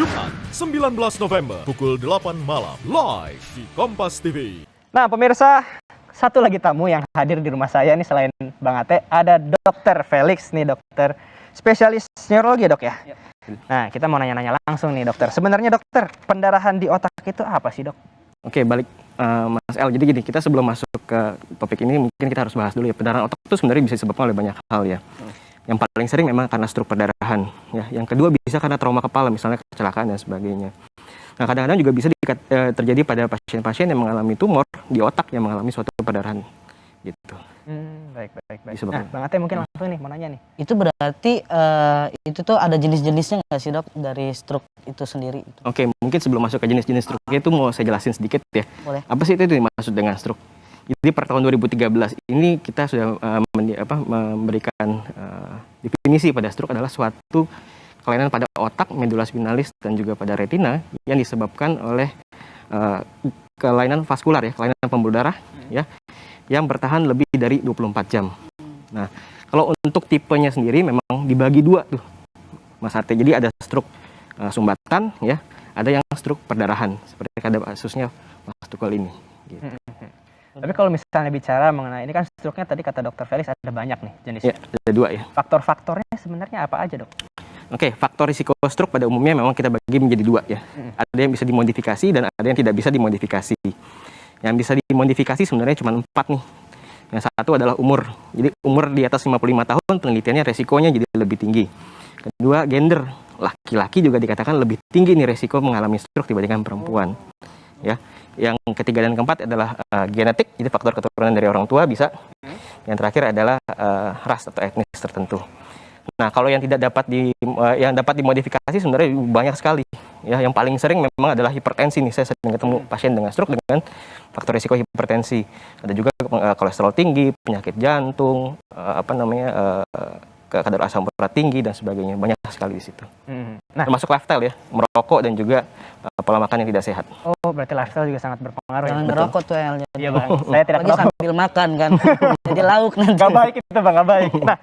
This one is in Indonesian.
Jumat 19 November pukul 8 malam live di Kompas TV. Nah pemirsa, satu lagi tamu yang hadir di rumah saya nih selain Bang Ate, ada Dokter Felix nih, dokter spesialis neurologi dok ya? Yep. Nah kita mau nanya-nanya langsung nih dokter, sebenarnya dokter pendarahan di otak itu apa sih dok? Oke, balik Mas El. Jadi gini, kita sebelum masuk ke topik ini mungkin kita harus bahas dulu ya. Pendarahan otak itu sebenarnya bisa disebabkan oleh banyak hal ya. Yang paling sering memang karena stroke perdarahan ya. Yang kedua bisa karena trauma kepala, misalnya kecelakaan dan sebagainya. Nah, kadang-kadang juga bisa terjadi pada pasien-pasien yang mengalami tumor di otak yang mengalami suatu perdarahan gitu. Baik. Disebabkan. Nah Bang Ate mungkin langsung nih mau nanya nih. Itu berarti itu tuh ada jenis-jenisnya nggak sih dok dari stroke itu sendiri? Oke, mungkin sebelum masuk ke jenis-jenis stroke itu mau saya jelasin sedikit ya. Boleh. Apa sih itu dimaksud dengan stroke? Jadi per tahun 2013 ini kita sudah memberikan definisi pada stroke adalah suatu kelainan pada otak, medula spinalis dan juga pada retina yang disebabkan oleh kelainan vaskular ya, kelainan pembuluh darah ya, yang bertahan lebih dari 24 jam. Nah, kalau untuk tipenya sendiri memang dibagi dua tuh, Mas Ate. Jadi ada stroke sumbatan ya, ada yang stroke perdarahan seperti pada kasusnya Mas Tukul ini. Gitu. Tapi kalau misalnya bicara mengenai ini kan stroke-nya tadi kata dokter Felix ada banyak nih jenisnya. Ya, ada dua ya. Faktor-faktornya sebenarnya apa aja dok? Oke, faktor risiko stroke pada umumnya memang kita bagi menjadi dua ya. Ada yang bisa dimodifikasi dan ada yang tidak bisa dimodifikasi. Yang bisa dimodifikasi sebenarnya cuma 4 nih. Yang satu adalah umur. Jadi umur di atas 55 tahun penelitiannya resikonya jadi lebih tinggi. Kedua, gender. Laki-laki juga dikatakan lebih tinggi nih resiko mengalami stroke dibandingkan perempuan. Ya. Yang ketiga dan keempat adalah genetik, jadi faktor keturunan dari orang tua bisa. Yang terakhir adalah ras atau etnis tertentu. Nah, kalau yang tidak dapat dimodifikasi sebenarnya banyak sekali. Ya, yang paling sering memang adalah hipertensi nih. Saya sering ketemu pasien dengan stroke dengan faktor risiko hipertensi. Ada juga kolesterol tinggi, penyakit jantung, kadar asam urat tinggi dan sebagainya. Banyak sekali di situ. Nah, termasuk lifestyle ya, merokok dan juga pola makan yang tidak sehat. oh berarti lifestyle juga sangat berpengaruh Jangan ya? ngerokok tuh El. Iya bang, saya tidak Lagi merokok. sambil makan kan. Jadi lauk nanti. Gak baik itu bang, gak baik. Nah